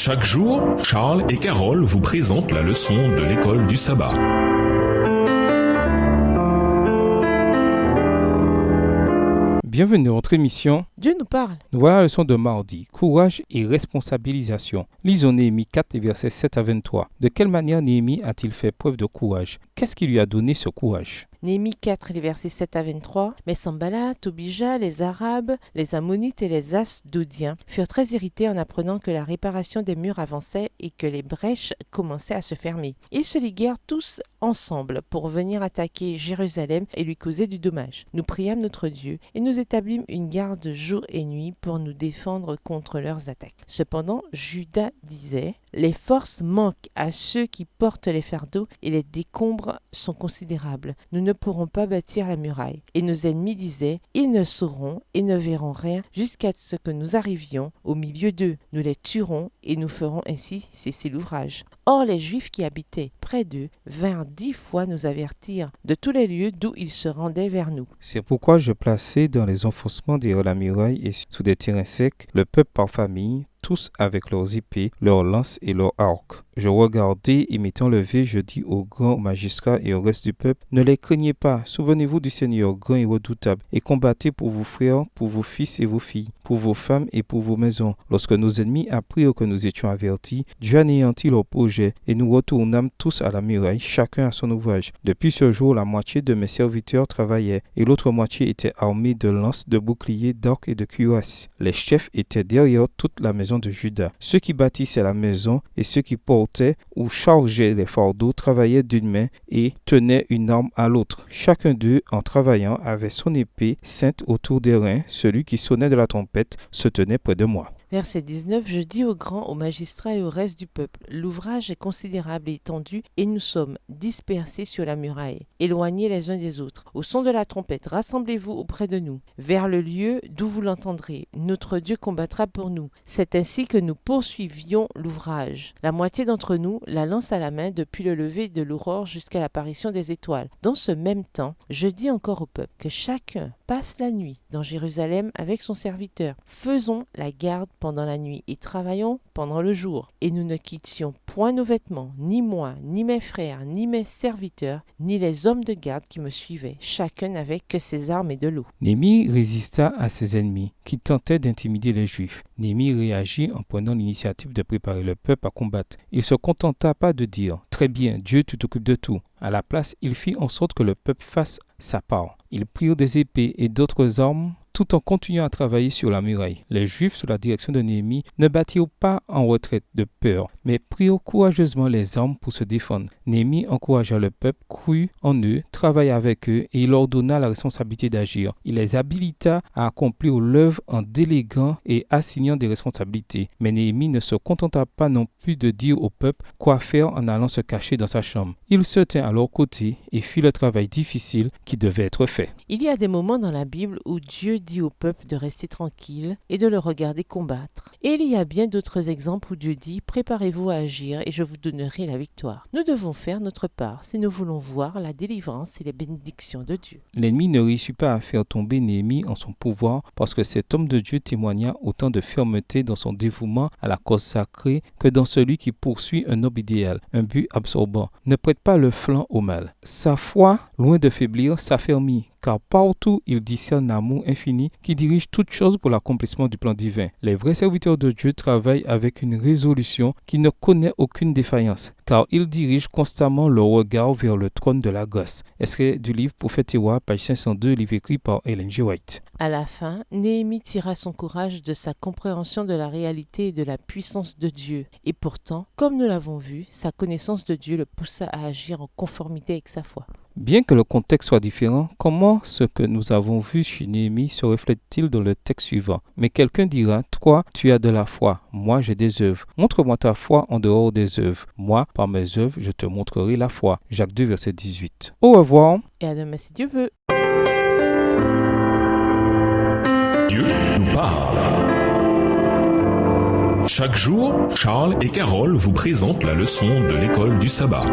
Chaque jour, Charles et Carole vous présentent la leçon de l'école du sabbat. Bienvenue dans notre émission. Dieu nous parle. Nous voilà la leçon de mardi, courage et responsabilisation. Lisons Néhémie 4, versets 7 à 23. De quelle manière Néhémie a-t-il fait preuve de courage? Qu'est-ce qui lui a donné ce courage? Néhémie 4, les versets 7 à 23. Mais Sanballat, Tobija, les Arabes, les Ammonites et les Asdodiens furent très irrités en apprenant que la réparation des murs avançait et que les brèches commençaient à se fermer. Ils se liguèrent tous ensemble pour venir attaquer Jérusalem et lui causer du dommage. Nous priâmes notre Dieu et nous établîmes une garde jour et nuit pour nous défendre contre leurs attaques. Cependant, Juda disait: les forces manquent à ceux qui portent les fardeaux et les décombres sont considérables. Nous ne pourrons pas bâtir la muraille. Et nos ennemis disaient: ils ne sauront et ne verront rien jusqu'à ce que nous arrivions au milieu d'eux. Nous les tuerons et nous ferons ainsi cesser l'ouvrage. Or les Juifs qui habitaient près d'eux vinrent 10 fois nous avertir de tous les lieux d'où ils se rendaient vers nous. C'est pourquoi je plaçai dans les enfoncements derrière la muraille et sous des terrains secs le peuple par famille, tous avec leurs épées, leurs lances et leurs arcs. Je regardai et m'étant levé, je dis aux grands magistrats et au reste du peuple: ne les craignez pas, souvenez-vous du Seigneur grand et redoutable, et combattez pour vos frères, pour vos fils et vos filles, pour vos femmes et pour vos maisons. Lorsque nos ennemis apprirent que nous étions avertis, Dieu anéantit leur projet, et nous retournâmes tous à la muraille, chacun à son ouvrage. Depuis ce jour, la moitié de mes serviteurs travaillaient, et l'autre moitié était armée de lances, de boucliers, d'arcs et de cuirasses. Les chefs étaient derrière toute la maison de Juda. Ceux qui bâtissaient la maison et ceux qui portaient ou chargeaient les fardeaux travaillaient d'une main et tenaient une arme à l'autre. Chacun d'eux, en travaillant, avait son épée ceinte autour des reins. Celui qui sonnait de la trompette se tenait près de moi. Verset 19, je dis aux grands, aux magistrats et au reste du peuple: l'ouvrage est considérable et étendu, et nous sommes dispersés sur la muraille, éloignés les uns des autres. Au son de la trompette, rassemblez-vous auprès de nous, vers le lieu d'où vous l'entendrez. Notre Dieu combattra pour nous. C'est ainsi que nous poursuivions l'ouvrage. La moitié d'entre nous la lance à la main depuis le lever de l'aurore jusqu'à l'apparition des étoiles. Dans ce même temps, je dis encore au peuple que chacun passe la nuit dans Jérusalem avec son serviteur. Faisons la garde pendant la nuit et travaillons pendant le jour. Et nous ne quittions point nos vêtements, ni moi, ni mes frères, ni mes serviteurs, ni les hommes de garde qui me suivaient. Chacun n'avait que ses armes et de l'eau. Néhémie résista à ses ennemis qui tentaient d'intimider les Juifs. Néhémie réagit en prenant l'initiative de préparer le peuple à combattre. Il ne se contenta pas de dire « Très bien, Dieu, tu t'occupes de tout ». À la place, il fit en sorte que le peuple fasse sa part. Ils prirent des épées et d'autres armes tout en continuant à travailler sur la muraille. Les Juifs, sous la direction de Néhémie, ne battirent pas en retraite de peur, mais prirent courageusement les armes pour se défendre. Néhémie encouragea le peuple, crut en eux, travailla avec eux et il leur donna la responsabilité d'agir. Il les habilita à accomplir l'œuvre en déléguant et assignant des responsabilités. Mais Néhémie ne se contenta pas non plus de dire au peuple quoi faire en allant se cacher dans sa chambre. Il se tint à leur côté et fit le travail difficile qui devait être fait. Il y a des moments dans la Bible où Dieu dit au peuple de rester tranquille et de le regarder combattre. Et il y a bien d'autres exemples où Dieu dit: préparez-vous à agir et je vous donnerai la victoire. Nous devons faire notre part si nous voulons voir la délivrance et les bénédictions de Dieu. L'ennemi ne réussit pas à faire tomber Néhémie en son pouvoir parce que cet homme de Dieu témoigna autant de fermeté dans son dévouement à la cause sacrée que dans celui qui poursuit un noble idéal, un but absorbant. Ne prête pas le flanc au mal. Sa foi, loin de faiblir, s'affermit, car partout il discerne l'amour infini qui dirige toutes choses pour l'accomplissement du plan divin. Les vrais serviteurs de Dieu travaillent avec une résolution qui ne connaît aucune défaillance, car ils dirigent constamment leur regard vers le trône de la grâce. Extrait du livre Prophète et Roi, page 502, livre écrit par Ellen G. White. À la fin, Néhémie tira son courage de sa compréhension de la réalité et de la puissance de Dieu. Et pourtant, comme nous l'avons vu, sa connaissance de Dieu le poussa à agir en conformité avec sa foi. Bien que le contexte soit différent, comment ce que nous avons vu chez Néhémie se reflète-t-il dans le texte suivant? Mais quelqu'un dira: toi, tu as de la foi, moi j'ai des œuvres. Montre-moi ta foi en dehors des œuvres. Moi, par mes œuvres, je te montrerai la foi. Jacques 2, verset 18. Au revoir. Et à demain si Dieu veut. Dieu nous parle. Chaque jour, Charles et Carole vous présentent la leçon de l'école du sabbat.